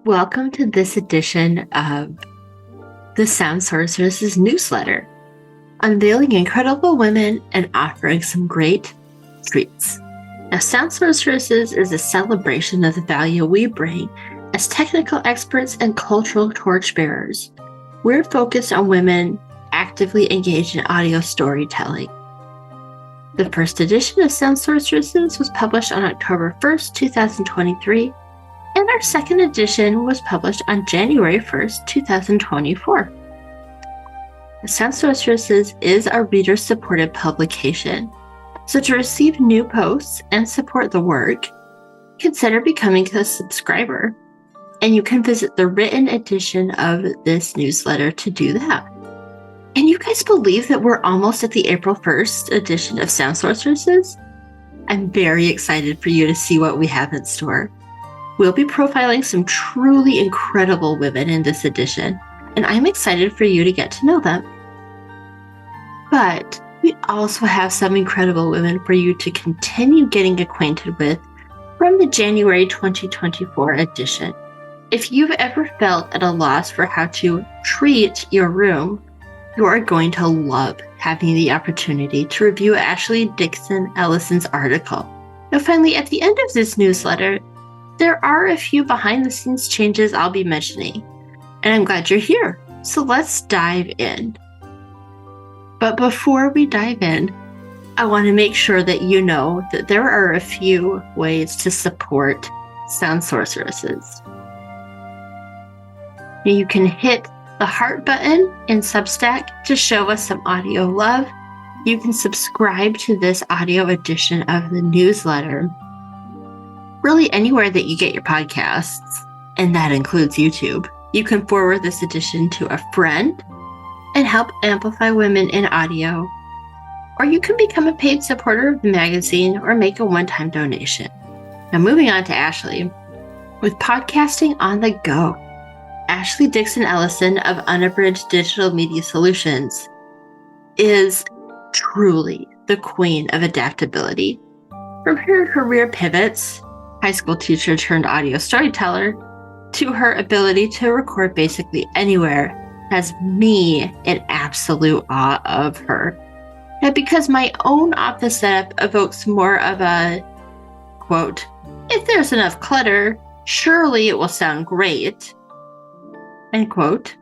Welcome to this edition of the Sound Sorceresses newsletter, unveiling incredible women and offering some great treats. Now, Sound Sorceresses is a celebration of the value we bring as technical experts and cultural torchbearers. We're focused on women actively engaged in audio storytelling. The first edition of Sound Sorceresses was published on October 1st, 2023, and our second edition was published on January 1st, 2024. Sound Sorceresses is a reader-supported publication, so to receive new posts and support the work, consider becoming a subscriber, and you can visit the written edition of this newsletter to do that. Can you guys believe that we're almost at the April 1st edition of Sound Sorceresses? I'm very excited for you to see what we have in store. We'll be profiling some truly incredible women in this edition, and I'm excited for you to get to know them. But we also have some incredible women for you to continue getting acquainted with from the January 2024 edition. If you've ever felt at a loss for how to treat your room, you are going to love having the opportunity to review Ashley Dixon Ellison's article. Now, finally, at the end of this newsletter, there are a few behind-the-scenes changes I'll be mentioning, and I'm glad you're here. So let's dive in. But before we dive in, I want to make sure that you know that there are a few ways to support Sound Sorceresses. You can hit the heart button in Substack to show us some audio love. You can subscribe to this audio edition of the newsletter really anywhere that you get your podcasts, and that includes YouTube. You can forward this edition to a friend and help amplify women in audio, or you can become a paid supporter of the magazine or make a one-time donation. Now, moving on to Ashley. With podcasting on the go, Ashley Dixon Ellison of Unabridged Digital Media Solutions is truly the queen of adaptability. From her career pivots, high school teacher turned audio storyteller, to her ability to record basically anywhere, has me in absolute awe of her. Now, because my own office setup evokes more of a, quote, if there's enough clutter, surely it will sound great, end quote.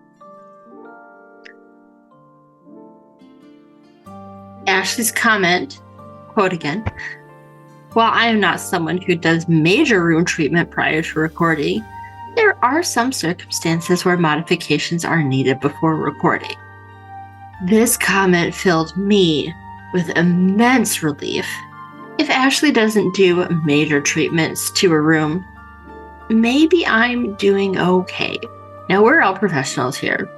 Ashley's comment, quote again, while I am not someone who does major room treatment prior to recording, there are some circumstances where modifications are needed before recording. This comment filled me with immense relief. If Ashley doesn't do major treatments to a room, maybe I'm doing okay. Now, we're all professionals here.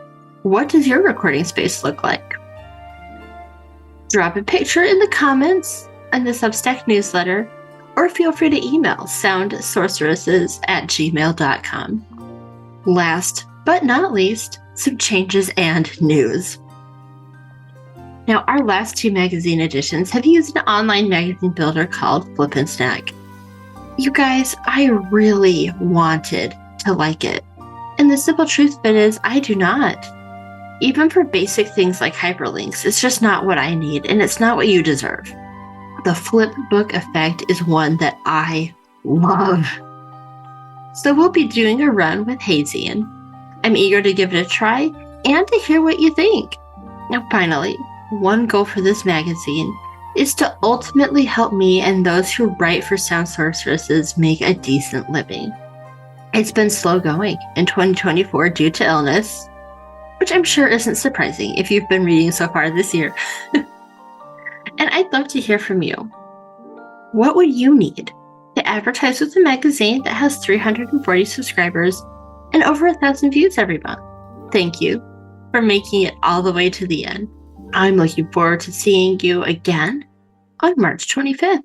What does your recording space look like? Drop a picture in the comments and the Substack newsletter, or feel free to email soundsorceresses@gmail.com. Last but not least, some changes and news. Now, our last two magazine editions have used an online magazine builder called Flip and Snack. You guys, I really wanted to like it. And the simple truth of it is, I do not. Even for basic things like hyperlinks, it's just not what I need, and it's not what you deserve. The flip book effect is one that I love. So we'll be doing a run with Hazian. I'm eager to give it a try and to hear what you think. Now, finally, one goal for this magazine is to ultimately help me and those who write for Sound Sorceresses make a decent living. It's been slow going in 2024 due to illness, which I'm sure isn't surprising if you've been reading so far this year. And I'd love to hear from you. What would you need to advertise with a magazine that has 340 subscribers and over 1,000 views every month? Thank you for making it all the way to the end. I'm looking forward to seeing you again on March 25th.